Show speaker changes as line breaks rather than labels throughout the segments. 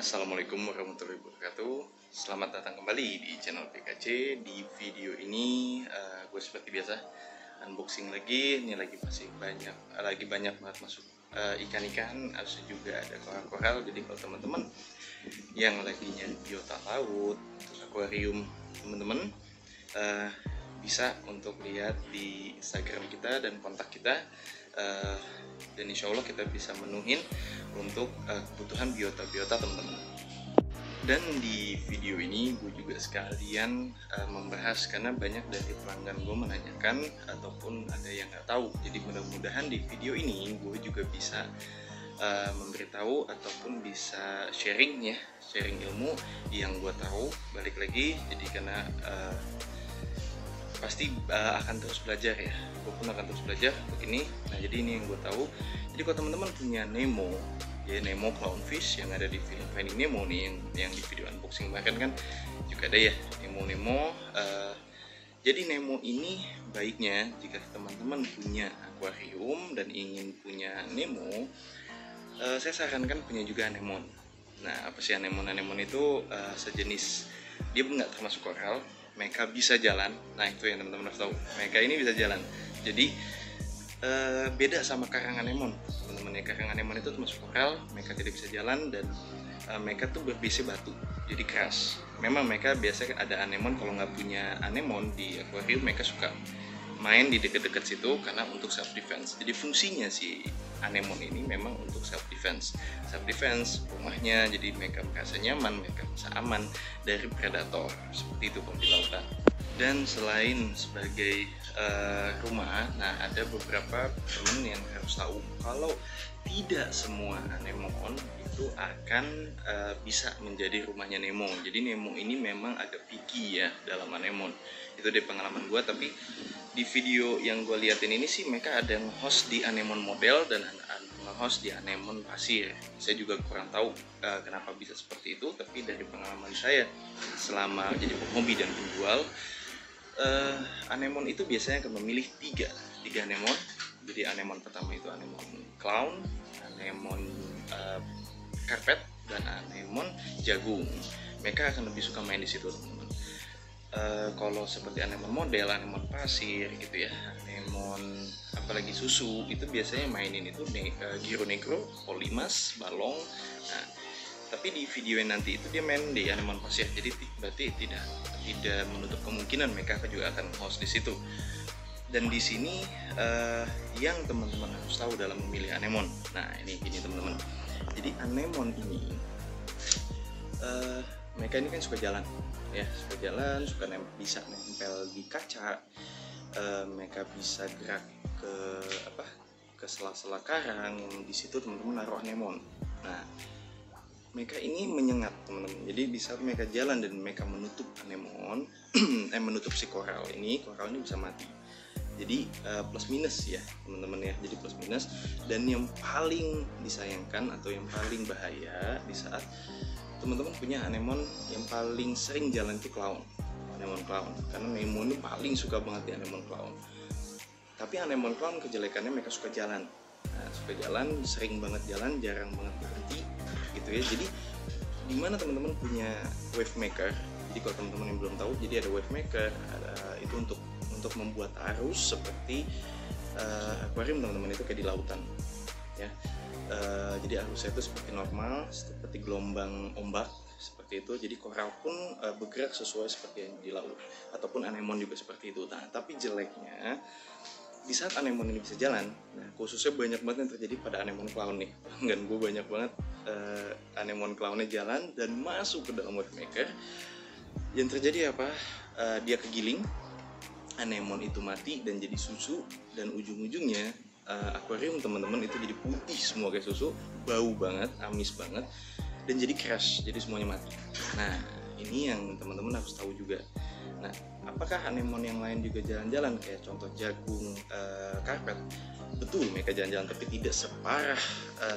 Assalamualaikum warahmatullahi wabarakatuh. Selamat datang kembali di channel PKC. Di video ini gue seperti biasa unboxing lagi. Ini lagi banyak banget masuk ikan-ikan. Harusnya juga ada koral-koral. Jadi kalau teman-teman yang lagi nyari biota laut, terus akuarium, teman-teman bisa untuk lihat di Instagram kita dan kontak kita. Dan insya Allah kita bisa menuhin untuk kebutuhan biota-biota teman-teman. Dan di video ini gue juga sekalian membahas karena banyak dari pelanggan gue menanyakan ataupun ada yang nggak tahu. Jadi mudah-mudahan di video ini gue juga bisa memberitahu ataupun bisa sharing ilmu yang gue tahu. Balik lagi, jadi karena pasti akan terus belajar ya, gue pun akan terus belajar begini. Nah jadi ini yang gue tahu. Jadi kalau teman-teman punya Nemo, ya Nemo clownfish yang ada di film Finding Nemo nih, yang di video unboxing bahkan kan juga ada ya Nemo. Jadi Nemo ini baiknya jika teman-teman punya akuarium dan ingin punya Nemo, saya sarankan punya juga anemon. Nah apa sih anemon? Anemon itu sejenis, dia nggak termasuk koral. Mereka bisa jalan. Nah itu yang teman-teman harus tahu, mereka ini bisa jalan. Jadi beda sama karang anemon teman-teman ya. Karang anemon itu termasuk koral, mereka tidak bisa jalan dan mereka tuh berbisa batu, jadi keras. Memang mereka biasanya ada anemon, kalau nggak punya anemon di akuarium mereka suka main di dekat-dekat situ karena untuk self defense. Jadi fungsinya si anemon ini memang untuk self defense rumahnya. Jadi mereka merasa nyaman, mereka merasa aman dari predator seperti itu kalau di lautan. Dan selain sebagai rumah, nah ada beberapa teman yang harus tahu kalau tidak semua anemon itu akan bisa menjadi rumahnya Nemo. Jadi Nemo ini memang agak picky ya dalam anemon. Itu dari pengalaman gue, tapi di video yang gue liatin ini sih mereka ada yang host di anemon model dan host di anemon pasir. Saya juga kurang tahu kenapa bisa seperti itu, tapi dari pengalaman saya selama jadi penghobi dan penjual, anemon itu biasanya akan memilih tiga anemon. Jadi anemon pertama itu anemon clown, anemon karpet, dan anemon jagung. Mereka akan lebih suka main di situ teman-teman. Kalau seperti anemon model, anemon pasir gitu ya, anemon apalagi susu, itu biasanya mainin itu giro negro, polimas, balong. Nah, tapi di video yang nanti itu dia main di anemon pasir, jadi berarti tidak menutup kemungkinan mereka juga akan host di situ. Dan di sini yang teman-teman harus tahu dalam memilih anemon. Nah ini gini teman-teman, jadi anemon ini mereka ini kan suka jalan ya, bisa nempel di kaca, mereka bisa gerak ke sela-sela karang yang di situ teman-teman naruh anemon. Nah mereka ini menyengat teman-teman, jadi bisa mereka jalan dan mereka menutup anemon menutup si koral ini bisa mati. Jadi plus minus ya teman-teman ya, jadi plus minus. Dan yang paling disayangkan atau yang paling bahaya di saat teman-teman punya anemon yang paling sering jalan itu anemon clown, karena Nemo ini paling suka banget di anemon clown. Tapi anemon clown kejelekannya mereka suka jalan, sering banget jalan, jarang banget berhenti gitu ya. Jadi dimana teman-teman punya wave maker, jadi kalau teman-teman yang belum tahu, jadi ada wave maker, itu untuk membuat arus seperti akuarium teman-teman, itu kayak di lautan ya. Jadi arusnya itu seperti normal, seperti gelombang ombak seperti itu. Jadi koral pun bergerak sesuai seperti yang di laut, ataupun anemon juga seperti itu. Nah tapi jeleknya di saat anemon ini bisa jalan, nah khususnya banyak banget yang terjadi pada anemon clown nih. Pelanggan gue banyak banget anemon clownnya jalan dan masuk ke dalam wave maker. Yang terjadi apa? Dia kegiling, anemon itu mati dan jadi susu, dan ujung-ujungnya akuarium teman-teman itu jadi putih semua kayak susu, bau banget, amis banget, dan jadi crash, jadi semuanya mati. Nah ini yang teman-teman harus tahu juga. Nah apakah anemon yang lain juga jalan-jalan kayak contoh jagung, karpet? Betul mereka jalan-jalan, tapi tidak separah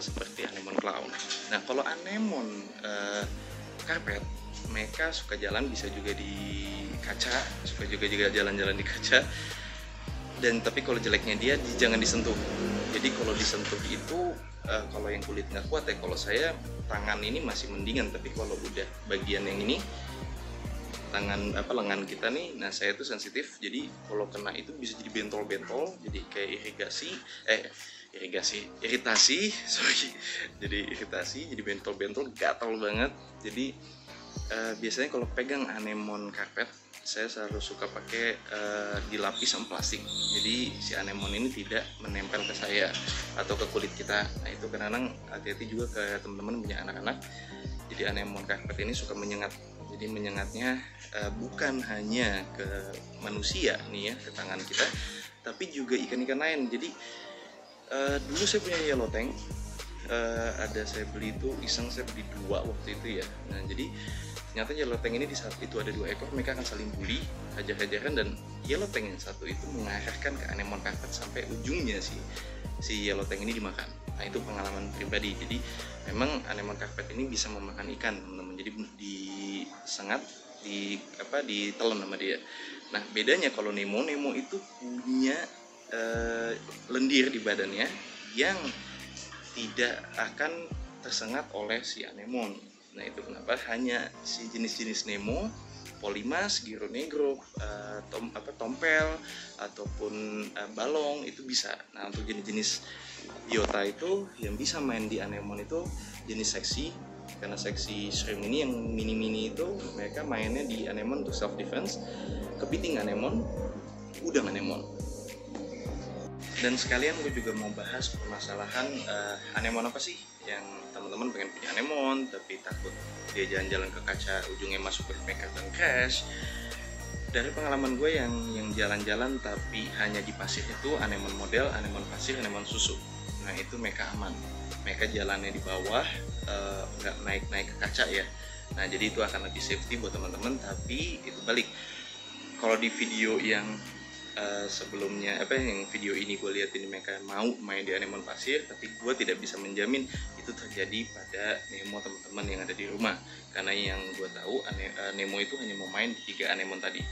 seperti anemon clown. Nah kalau anemon karpet, mereka suka jalan, bisa juga di kaca, suka juga jalan-jalan di kaca. Dan tapi kalau jeleknya dia jangan disentuh. Jadi kalau disentuh itu kalau yang kulit nggak kuat ya, kalau saya tangan ini masih mendingan, tapi kalau udah bagian yang ini tangan lengan kita nih, nah saya tuh sensitif, jadi kalau kena itu bisa jadi bentol-bentol, jadi kayak iritasi sorry, jadi iritasi, jadi bentol-bentol, gatal banget. Jadi biasanya kalau pegang anemon karpet saya selalu suka pakai dilapis sama plastik, jadi si anemon ini tidak menempel ke saya atau ke kulit kita. Nah itu kadang-kadang hati-hati juga ke teman-teman punya anak-anak, jadi anemon karpet ini suka menyengat. Jadi menyengatnya bukan hanya ke manusia nih ya, ke tangan kita, tapi juga ikan-ikan lain. Jadi dulu saya punya yellow tank, ada saya beli itu iseng, saya beli 2 waktu itu ya. Nah jadi ternyata yellow tank ini di saat itu ada 2 ekor, mereka akan saling bully, hajar-hajaran, dan yellow tank yang satu itu mengarahkan ke anemon karpet sampai ujungnya si yellow tank ini dimakan. Nah itu pengalaman pribadi. Jadi memang anemon karpet ini bisa memakan ikan, teman-teman. Jadi disengat, ditelan sama dia. Nah bedanya kalau Nemo itu punya lendir di badannya yang tidak akan tersengat oleh si anemon. Nah itu kenapa hanya si jenis-jenis Nemo, Polymas, Giro Negro, tompel ataupun balong itu bisa. Nah untuk jenis-jenis biota itu yang bisa main di anemon itu jenis seksi, karena seksi shrimp ini yang mini-mini itu mereka mainnya di anemon untuk self defense, kepiting anemon, udang anemon. Dan sekalian gue juga mau bahas permasalahan anemon apa sih yang teman-teman pengen punya anemon tapi takut dia jalan-jalan ke kaca ujungnya masuk ke maker dan crash. Dari pengalaman gue yang jalan-jalan tapi hanya di pasir itu anemon model, anemon pasir, anemon susu. Nah itu mereka aman, mereka jalannya di bawah, nggak naik-naik ke kaca ya. Nah jadi itu akan lebih safety buat teman-teman. Tapi itu balik, kalau di video yang sebelumnya yang video ini gue liatin mereka mau main di anemon pasir, tapi gue tidak bisa menjamin itu terjadi pada Nemo teman-teman yang ada di rumah, karena yang gue tahu Nemo itu hanya mau main di 3 anemon tadi.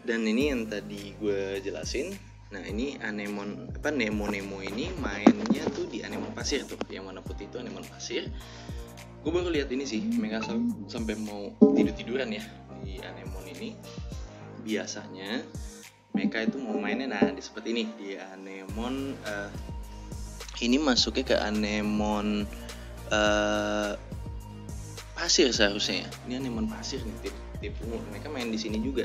Dan ini yang tadi gue jelasin. Nah ini anemon Nemo ini mainnya tuh di anemon pasir tuh, yang warna putih itu anemon pasir. Gue baru lihat ini sih, mereka sampai mau tiduran ya di anemon ini. Biasanya mereka itu mau mainnya seperti ini di anemon ini masuknya ke anemon pasir seharusnya ya. Ini anemon pasir nih, tipe ungu. Mereka main di sini juga.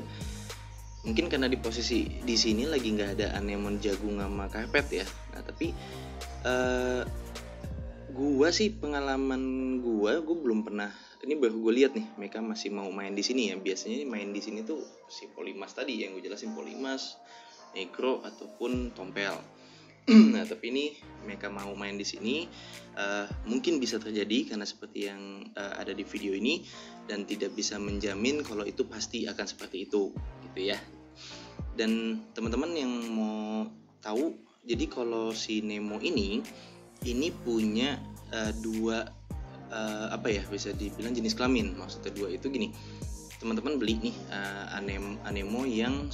Mungkin karena di posisi di sini lagi nggak ada anemon jagung sama karpet ya. Nah tapi gua sih pengalaman gua belum pernah. Ini baru gue lihat nih, mereka masih mau main di sini ya. Biasanya main di sini tuh si Polymas tadi yang gue jelasin, Polymas, Negro ataupun tompel. Nah tapi ini mereka mau main di sini, mungkin bisa terjadi karena seperti yang ada di video ini, dan tidak bisa menjamin kalau itu pasti akan seperti itu, gitu ya. Dan teman-teman yang mau tahu, jadi kalau si Nemo ini punya 2 bisa dibilang jenis kelamin. Maksudnya 2 itu gini, teman-teman beli nih anemo yang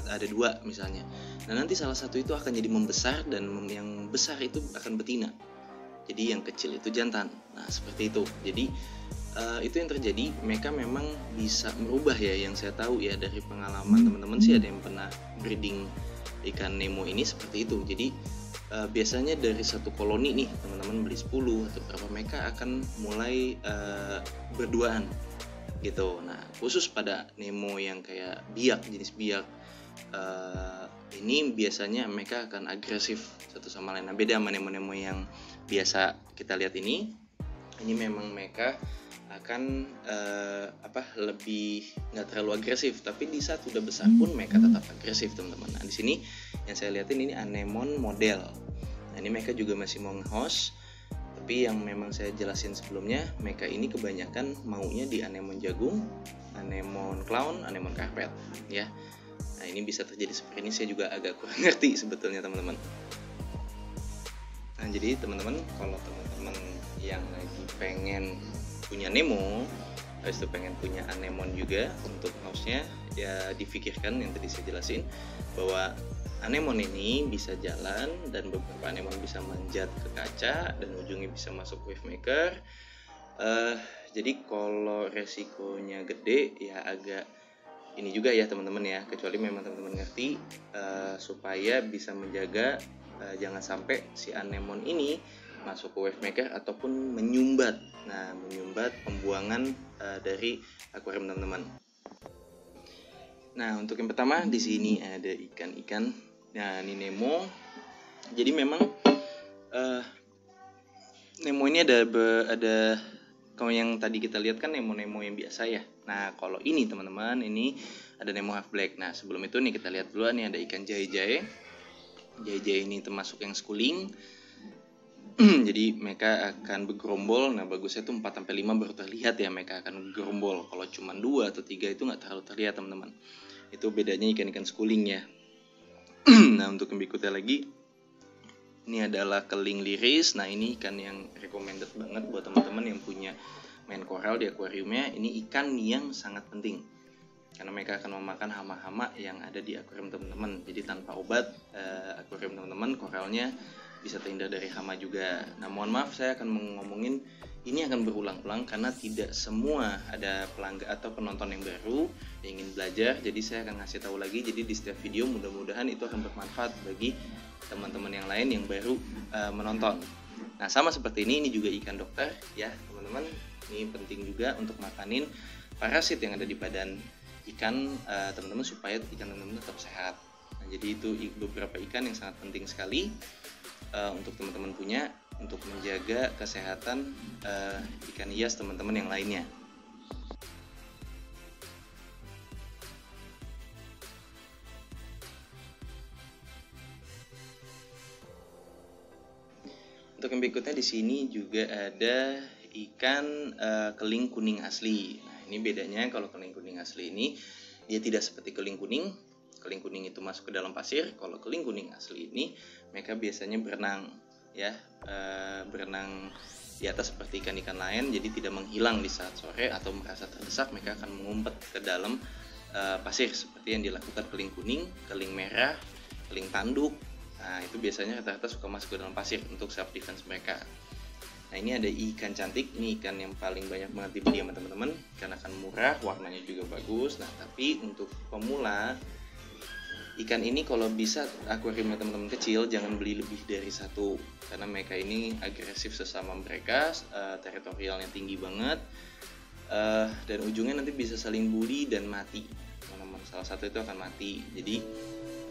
ada 2 misalnya. Nah nanti salah satu itu akan jadi membesar, dan yang besar itu akan betina, jadi yang kecil itu jantan. Nah seperti itu. Jadi itu yang terjadi. Mereka memang bisa merubah ya, yang saya tahu ya dari pengalaman teman-teman sih, ada yang pernah breeding ikan Nemo ini seperti itu. Jadi biasanya dari satu koloni nih teman-teman beli 10 atau berapa, mereka akan mulai berduaan gitu. Nah khusus pada Nemo yang kayak biak, jenis biak ini biasanya mereka akan agresif satu sama lain. Nah beda sama Nemo-Nemo yang biasa kita lihat ini memang mereka akan lebih nggak terlalu agresif, tapi di saat udah besar pun mereka tetap agresif teman-teman. Nah di sini yang saya lihatin ini anemon model. Nah ini mereka juga masih mau nge-host, tapi yang memang saya jelasin sebelumnya, mereka ini kebanyakan maunya di anemon jagung, anemon clown, anemon karpet ya. Nah ini bisa terjadi seperti ini, saya juga agak kurang ngerti sebetulnya teman-teman. Nah jadi teman-teman, kalau teman-teman yang lagi pengen punya Nemo, habis itu pengen punya anemon juga untuk mouse-nya, ya difikirkan yang tadi saya jelasin bahwa anemon ini bisa jalan dan beberapa anemon bisa manjat ke kaca dan ujungnya bisa masuk wavemaker. Jadi kalau resikonya gede ya agak ini juga ya teman-teman ya, kecuali memang teman-teman ngerti supaya bisa menjaga jangan sampai si anemon ini masuk ke wavemaker ataupun menyumbat. Nah, menyumbat pembuangan dari akuarium teman-teman. Nah, untuk yang pertama di sini ada ikan-ikan. Nah, ini Nemo. Jadi memang Nemo ini ada kalau yang tadi kita lihat kan Nemo-Nemo yang biasa ya. Nah, kalau ini teman-teman, ini ada Nemo half black. Nah, sebelum itu nih kita lihat dulu nih ada ikan jahe-jahe. Jahe-jahe ini termasuk yang schooling. Jadi mereka akan bergerombol. Nah, bagusnya tuh 4-5 baru terlihat ya mereka akan bergerombol. Kalau cuma 2 atau 3 itu nggak terlalu terlihat teman-teman. Itu bedanya ikan-ikan schooling ya. Nah, untuk yang berikutnya lagi, ini adalah keling liris. Nah, ini ikan yang recommended banget buat teman-teman yang punya main koral di akuariumnya. Ini ikan yang sangat penting karena mereka akan memakan hama-hama yang ada di akuarium teman-teman. Jadi tanpa obat, akuarium teman-teman koralnya bisa terhindar dari hama juga. Nah, mohon maaf saya akan ngomongin ini akan berulang-ulang karena tidak semua ada pelanggan atau penonton yang baru yang ingin belajar. Jadi saya akan ngasih tahu lagi. Jadi di setiap video mudah-mudahan itu akan bermanfaat bagi teman-teman yang lain yang baru menonton. Nah, sama seperti ini juga ikan dokter ya teman-teman. Ini penting juga untuk makanin parasit yang ada di badan ikan teman-teman supaya ikan teman-teman tetap sehat. Nah, jadi itu beberapa ikan yang sangat penting sekali untuk teman-teman punya untuk menjaga kesehatan ikan hias teman-teman yang lainnya. Untuk yang berikutnya di sini juga ada ikan keling kuning asli. Nah, ini bedanya kalau keling kuning asli ini dia tidak seperti keling kuning. Keling kuning itu masuk ke dalam pasir. Kalau keling kuning asli ini mereka biasanya berenang ya, berenang di atas seperti ikan-ikan lain. Jadi tidak menghilang di saat sore atau merasa terdesak, mereka akan mengumpet ke dalam pasir seperti yang dilakukan keling kuning, keling merah, keling tanduk. Nah, itu biasanya rata-rata suka masuk ke dalam pasir untuk self defense mereka. Nah, ini ada ikan cantik. Ini ikan yang paling banyak banget dibeli sama teman-teman karena kan murah, warnanya juga bagus. Nah, tapi untuk pemula ikan ini kalau bisa akuariumnya teman-teman kecil jangan beli lebih dari 1 karena mereka ini agresif sesama mereka, teritorialnya tinggi banget, dan ujungnya nanti bisa saling bully dan mati. Teman-teman, salah satu itu akan mati. Jadi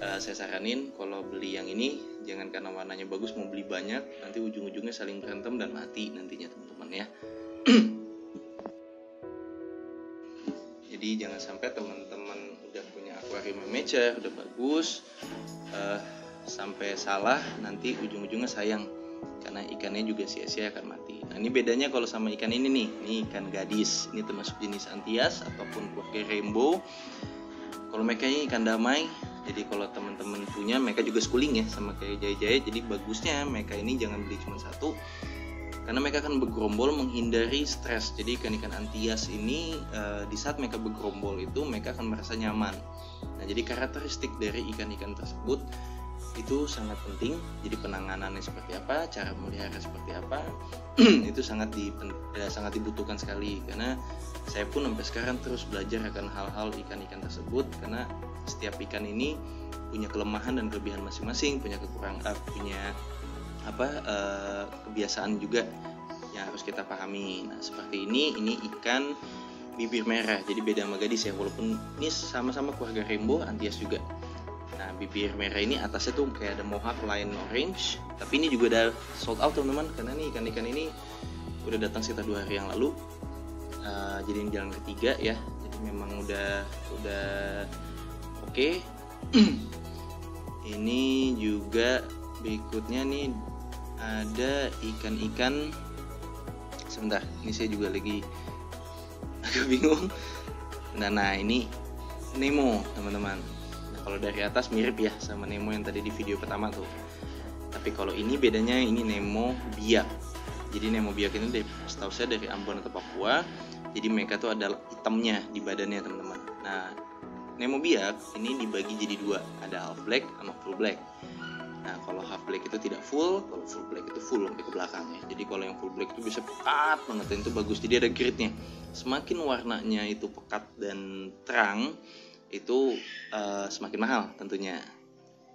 saya saranin kalau beli yang ini jangan karena warnanya bagus mau beli banyak, nanti ujung-ujungnya saling berantem dan mati nantinya teman-teman ya. Jadi jangan sampai teman-teman udah punya akuarium yang mature, udah bagus, sampai salah nanti ujung-ujungnya sayang karena ikannya juga sia-sia akan mati. Nah, ini bedanya kalau sama ikan ini nih, ini ikan gadis, ini termasuk jenis Anthias ataupun keluarga rainbow. Kalau mereka ini ikan damai, jadi kalau teman-teman punya mereka juga schooling ya sama kayak jahe-jahe. Jadi bagusnya mereka ini jangan beli cuma 1 karena mereka akan bergerombol menghindari stres. Jadi ikan-ikan Anthias ini di saat mereka bergerombol itu mereka akan merasa nyaman. Nah, jadi karakteristik dari ikan-ikan tersebut itu sangat penting. Jadi penanganannya seperti apa, cara memelihara seperti apa, itu sangat dibutuhkan sekali. Karena saya pun sampai sekarang terus belajar akan hal-hal ikan-ikan tersebut karena setiap ikan ini punya kelemahan dan kelebihan masing-masing, punya kekurangan, kebiasaan juga yang harus kita pahami. Nah, seperti ini ikan bibir merah. Jadi beda sama gadis ya, walaupun ini sama-sama keluarga rainbow, Anthias juga. Nah, bibir merah ini atasnya tuh kayak ada mohawk line orange, tapi ini juga udah sold out teman-teman karena nih ikan-ikan ini udah datang sekitar 2 hari yang lalu. Jadi ini jalan ketiga ya, jadi memang udah oke. Ini juga berikutnya nih ada ikan-ikan, sebentar, ini saya juga lagi agak bingung. Nah ini Nemo teman-teman. Nah, kalau dari atas mirip ya sama Nemo yang tadi di video pertama tuh, tapi kalau ini bedanya, ini Nemo biak. Jadi Nemo biak ini setahu saya dari Ambon atau Papua. Jadi mereka tuh ada hitamnya di badannya teman-teman. Nah, Nemo biak ini dibagi jadi dua, ada half black sama full black. Nah, kalau half black itu tidak full, kalau full black itu full sampai ke belakang ya. Jadi kalau yang full black itu bisa pekat banget dan itu bagus. Jadi ada gradenya. Semakin warnanya itu pekat dan terang, itu semakin mahal tentunya.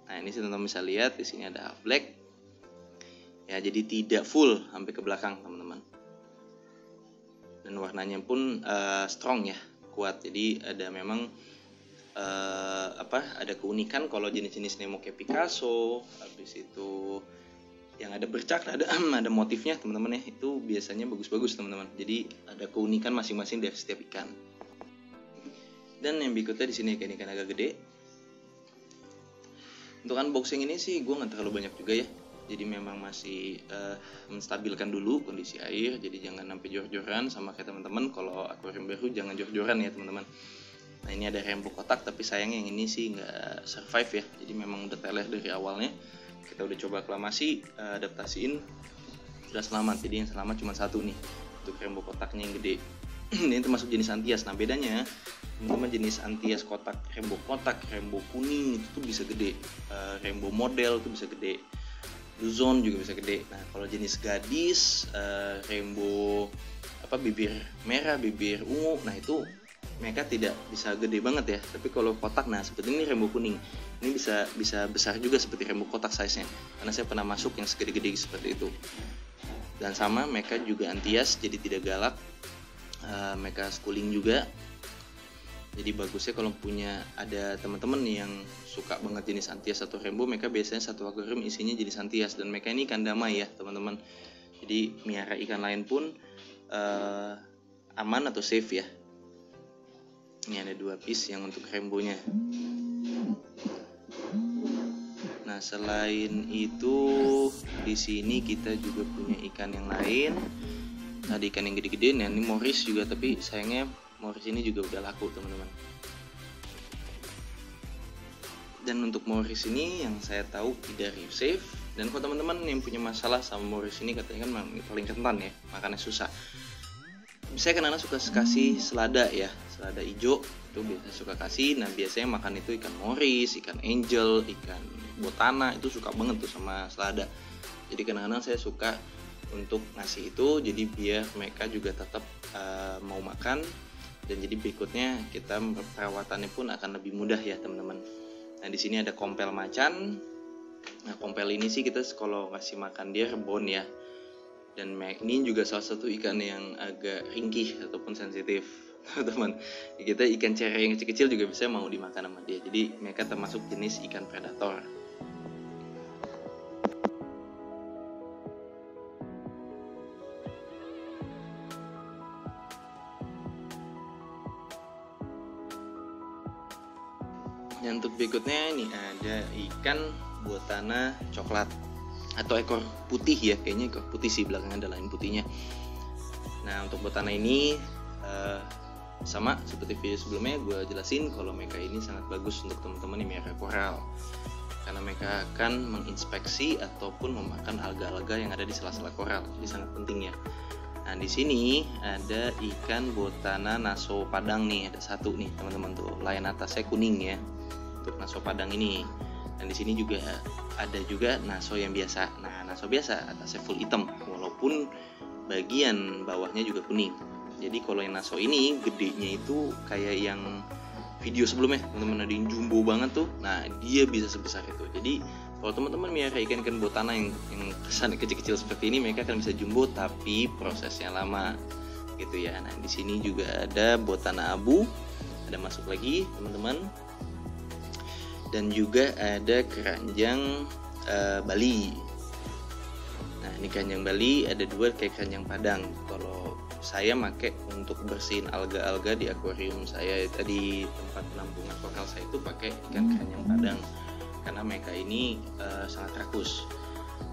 Nah, ini teman-teman bisa lihat di sini ada half black. Ya, jadi tidak full sampai ke belakang, teman-teman. Dan warnanya pun strong ya, kuat. Jadi ada memang ada keunikan kalau jenis-jenis Nemo kayak Picasso, habis itu yang ada bercak, ada motifnya teman-teman ya, itu biasanya bagus-bagus teman-teman. Jadi ada keunikan masing-masing dari setiap ikan. Dan yang berikutnya di sini ikan agak gede. Untuk unboxing ini sih gue nggak terlalu banyak juga ya. Jadi memang masih menstabilkan dulu kondisi air. Jadi jangan sampai jor-joran, sama kayak teman-teman kalau akuarium baru jangan jor-joran ya teman-teman. Nah, ini ada rainbow kotak, tapi sayangnya yang ini sih nggak survive ya. Jadi memang udah teler dari awalnya. Kita udah coba aklamasi, adaptasiin, sudah selamat. Jadi yang selamat cuma satu nih, untuk rainbow kotaknya yang gede. Ini termasuk jenis antias. Nah, bedanya teman-teman, jenis antias kotak, rainbow kuning itu tuh bisa gede, rainbow model tuh bisa gede, blue zone juga bisa gede. Nah, kalau jenis gadis, rainbow bibir merah, bibir ungu, nah itu mereka tidak bisa gede banget ya. Tapi kalau kotak, nah seperti ini rainbow kuning, ini bisa besar juga seperti rainbow kotak size-nya, karena saya pernah masuk yang segede-gede seperti itu. Dan sama, mereka juga antias, jadi tidak galak, mereka schooling juga. Jadi bagusnya kalau punya ada teman-teman yang suka banget jenis antias atau rainbow, mereka biasanya satu akuarium isinya jenis antias, dan mereka ini ikan damai ya teman-teman. Jadi miara ikan lain pun aman atau safe ya. Ini ada 2 piece yang untuk rainbow-nya. Nah, selain itu di sini kita juga punya ikan yang lain. Ada ikan yang gede-gede. Nah, ini Morris juga, tapi sayangnya Morris ini juga udah laku teman-teman. Dan untuk Morris ini yang saya tahu tidak safe. Dan kalau teman-teman yang punya masalah sama Morris ini, katanya kan paling rentan ya, makannya susah. Saya kadang suka kasih selada ya, selada hijau itu biasa suka kasih. Nah, biasanya makan itu ikan Morris, ikan angel, ikan botana, itu suka banget tuh sama selada. Jadi kadang-kadang saya suka untuk ngasih itu, jadi biar mereka juga tetap mau makan. Dan jadi berikutnya kita perawatannya pun akan lebih mudah ya teman-teman. Nah, di sini ada kompel macan. Nah, kompel ini sih kita kalau ngasih makan dia rebon ya. Dan ini juga salah satu ikan yang agak ringkih ataupun sensitif teman-teman. Kita ikan cere yang kecil-kecil juga bisa mau dimakan sama dia. Jadi mereka termasuk jenis ikan predator. Dan untuk berikutnya ini ada ikan botana coklat atau ekor putih ya, kayaknya ekor putih sih, belakangnya ada lain putihnya. Nah, untuk botana ini sama seperti video sebelumnya gue jelasin kalau mereka ini sangat bagus untuk teman-teman yang melihara koral, karena mereka akan menginspeksi ataupun memakan alga-alga yang ada di sela-sela koral. Jadi sangat penting ya. Nah, di sini ada ikan botana naso padang nih, ada satu nih teman-teman tuh, layan atasnya kuning ya untuk naso padang ini. Dan di sini juga ada juga naso yang biasa. Nah, naso biasa atasnya full hitam, walaupun bagian bawahnya juga kuning. Jadi kalau yang naso ini gedenya itu kayak yang video sebelumnya, teman-teman, ada yang jumbo banget tuh. Nah, dia bisa sebesar itu. Jadi kalau teman-teman melihara ikan botana yang kesan kecil-kecil seperti ini, mereka akan bisa jumbo, tapi prosesnya lama gitu ya. Nah, di sini juga ada botana abu, ada masuk lagi teman-teman. Dan juga ada keranjang Bali. Nah, ini keranjang Bali ada 2 kayak keranjang padang. Kalau saya pakai untuk bersihin alga-alga di akuarium saya, di tempat penampungan koral saya itu pakai ikan keranjang padang, karena mereka ini sangat rakus.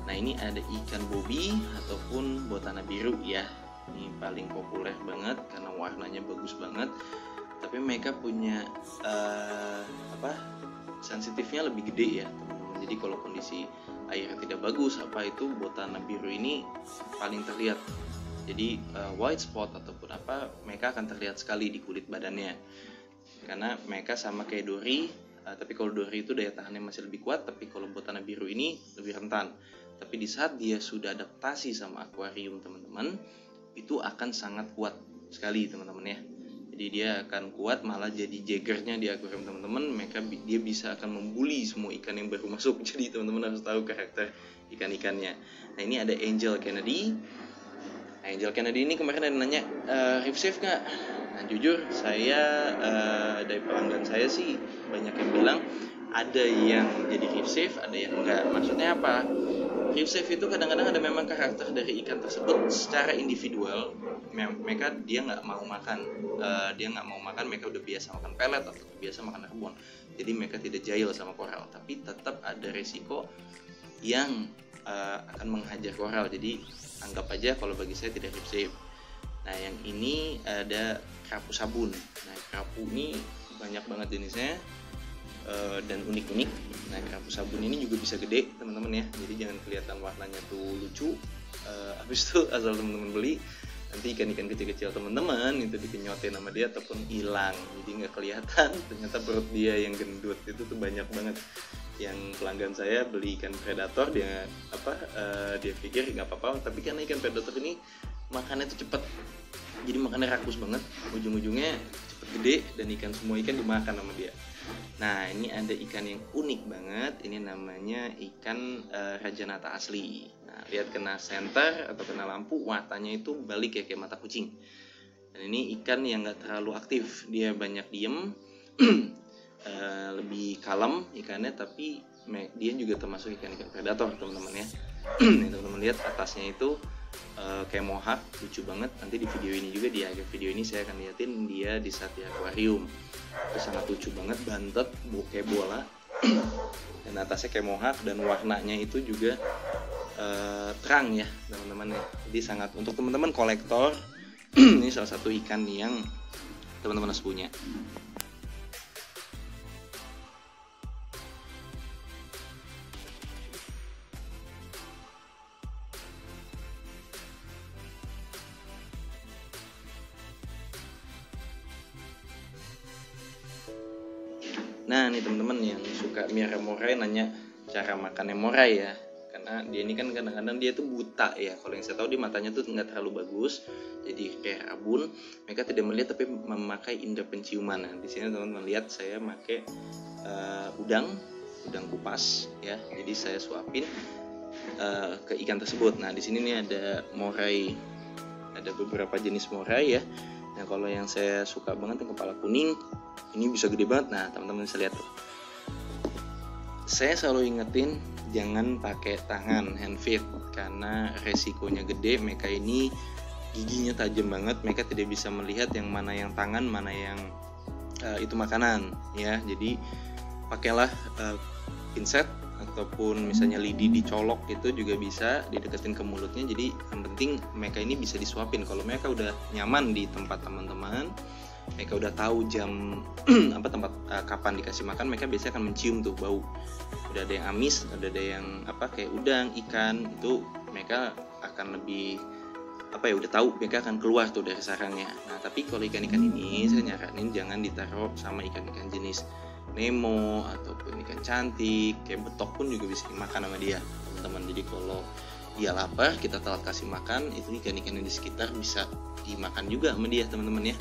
Nah, ini ada ikan bobi ataupun botana biru ya. Ini paling populer banget karena warnanya bagus banget. Tapi mereka punya sensitifnya lebih gede ya teman-teman. Jadi kalau kondisi airnya tidak bagus itu botana biru ini paling terlihat. Jadi white spot ataupun ataupun apa, mereka akan terlihat sekali di kulit badannya. Karena mereka sama kayak dori, tapi kalau dori itu daya tahannya masih lebih kuat, tapi kalau botana biru ini lebih rentan. Tapi di saat dia sudah adaptasi sama akuarium teman-teman, itu akan sangat kuat sekali teman-teman ya. Jadi dia akan kuat, malah jadi jaggernya di akuarium teman-teman. Dia bisa akan membuli semua ikan yang baru masuk. Jadi teman-teman harus tahu karakter ikan-ikannya. Nah ini ada Angel Kennedy. Nah, Angel Kennedy ini kemarin ada nanya, reef safe nggak? Nah jujur saya dari pelanggan saya sih banyak yang bilang ada yang jadi reef safe, ada yang enggak. Maksudnya apa? Reef safe itu kadang-kadang ada memang karakter dari ikan tersebut secara individual. Mereka dia nggak mau makan, mereka udah biasa makan pelet atau biasa makan rebon. Jadi mereka tidak jahil sama koral, tapi tetap ada resiko yang akan menghajar koral. Jadi anggap aja kalau bagi saya tidak reef safe. Nah yang ini ada kerapu sabun. Nah kerapu ini banyak banget jenisnya dan unik-unik. Nah kerapu sabun ini juga bisa gede teman-teman ya. Jadi jangan kelihatan warnanya tuh lucu. Habis itu asal teman-teman beli, nanti ikan-ikan kecil-kecil teman-teman itu dikenyotin sama dia ataupun hilang. Jadi nggak kelihatan. Ternyata perut dia yang gendut. Itu tuh banyak banget. Yang pelanggan saya beli ikan predator, dia pikir nggak apa-apa, tapi karena ikan predator ini makannya tuh cepet, jadi makannya rakus banget, ujung-ujungnya cepet gede dan semua ikan dimakan sama dia. Nah ini ada ikan yang unik banget, ini namanya ikan Rajanata asli. Nah lihat kena senter atau kena lampu, matanya itu balik ya kayak mata kucing. Dan ini ikan yang nggak terlalu aktif, dia banyak diem. Lebih kalem ikannya, tapi dia juga termasuk ikan-ikan predator teman-teman ya. Nih teman-teman lihat atasnya itu kayak mohak, lucu banget. Nanti di video ini juga, di akhir video ini saya akan liatin dia di saat di akuarium. Itu sangat lucu banget, bantet kayak bola dan atasnya kayak mohak, dan warnanya itu juga terang ya teman-teman ya. Jadi sangat untuk teman-teman kolektor ini salah satu ikan yang teman-teman harus punya. Nah nih teman-teman yang suka miara morai nanya cara makannya morai ya, karena dia ini kan kadang-kadang dia tuh buta ya. Kalau yang saya tahu di matanya tuh nggak terlalu bagus, jadi kayak rabun. Mereka tidak melihat tapi memakai indera penciuman. Nah di sini teman-teman lihat saya pakai udang kupas ya, jadi saya suapin ke ikan tersebut. Nah di sini nih ada morai, ada beberapa jenis morai ya. Nah kalau yang saya suka banget yang kepala kuning, ini bisa gede banget. Nah teman-teman bisa lihat tuh. Saya selalu ingetin jangan pakai tangan hand feed, karena resikonya gede. Mereka ini giginya tajam banget, mereka tidak bisa melihat yang mana yang tangan, mana yang itu makanan ya. Jadi pakailah pinset ataupun misalnya lidi dicolok, itu juga bisa dideketin ke mulutnya. Jadi yang penting mereka ini bisa disuapin. Kalau mereka udah nyaman di tempat teman-teman, mereka udah tahu jam tempat kapan dikasih makan, mereka biasanya akan mencium tuh bau. Udah ada yang amis, ada yang kayak udang, ikan, itu mereka akan lebih udah tahu, mereka akan keluar tuh dari sarangnya. Nah tapi kalau ikan-ikan ini saya nyaranin jangan ditaruh sama ikan-ikan jenis Nemo ataupun ikan cantik, kayak betok pun juga bisa dimakan sama dia teman-teman. Jadi kalau dia lapar, kita telat kasih makan, itu ikan-ikan yang di sekitar bisa dimakan juga sama dia teman-teman ya.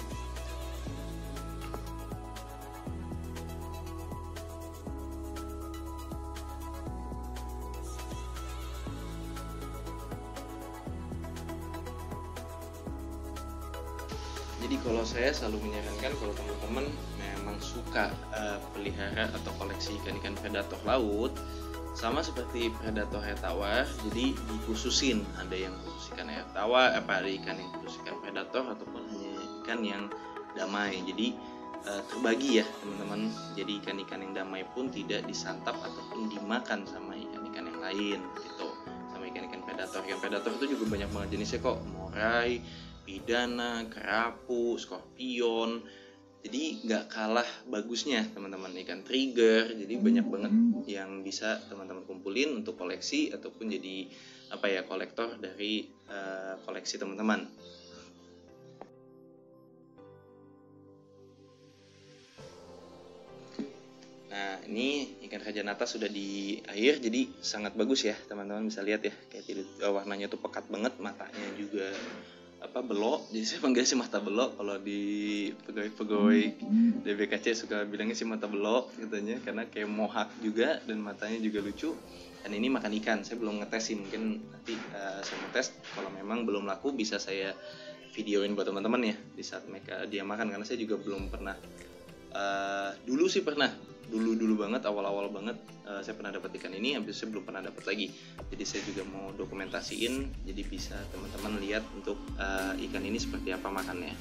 Jadi kalau saya selalu menyarankan kalau teman-teman memang suka pelihara atau koleksi ikan-ikan predator laut, sama seperti predator air tawar, jadi dikhususin. Ada yang khusus ikan air tawar, ada ikan yang khusus ikan predator, ataupun hanya ikan yang damai. Jadi terbagi ya teman-teman. Jadi ikan-ikan yang damai pun tidak disantap ataupun dimakan sama ikan-ikan yang lain gitu. Sama ikan-ikan predator. Ikan predator itu juga banyak banget jenisnya kok. Morai, pidana, kerapu, skorpion. Jadi nggak kalah bagusnya teman-teman ikan trigger. Jadi banyak banget yang bisa teman-teman kumpulin untuk koleksi ataupun jadi kolektor dari koleksi teman-teman. ini ikan rajanata sudah di air, jadi sangat bagus ya teman-teman, bisa lihat ya, kayak warnanya tuh pekat banget, matanya juga belok, jadi saya panggilnya sih mata belok. Kalau di pegawai DBKC suka bilangnya sih mata belok katanya, karena kayak mohak juga dan matanya juga lucu. Dan ini makan ikan, saya belum ngetes sih, mungkin nanti saya mau tes. Kalau memang belum laku bisa saya videoin buat teman-teman ya di saat mereka dia makan, karena saya juga belum pernah. Dulu sih pernah, dulu banget, awal-awal banget saya pernah dapat ikan ini, habis saya belum pernah dapat lagi. Jadi saya juga mau dokumentasiin, jadi bisa teman-teman lihat untuk ikan ini seperti apa makannya.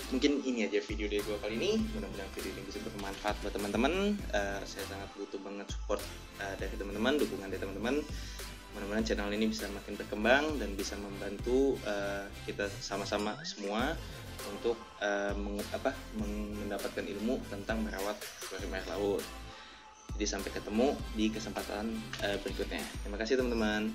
Mungkin ini aja video dari gue kali ini, mudah-mudahan video ini bisa bermanfaat buat teman-teman. Saya sangat butuh banget support dari teman-teman, dukungan dari teman-teman. Mudah-mudahan channel ini bisa makin berkembang dan bisa membantu kita sama-sama semua untuk mendapatkan ilmu tentang merawat akuarium air laut. Jadi sampai ketemu di kesempatan berikutnya. Terima kasih teman-teman.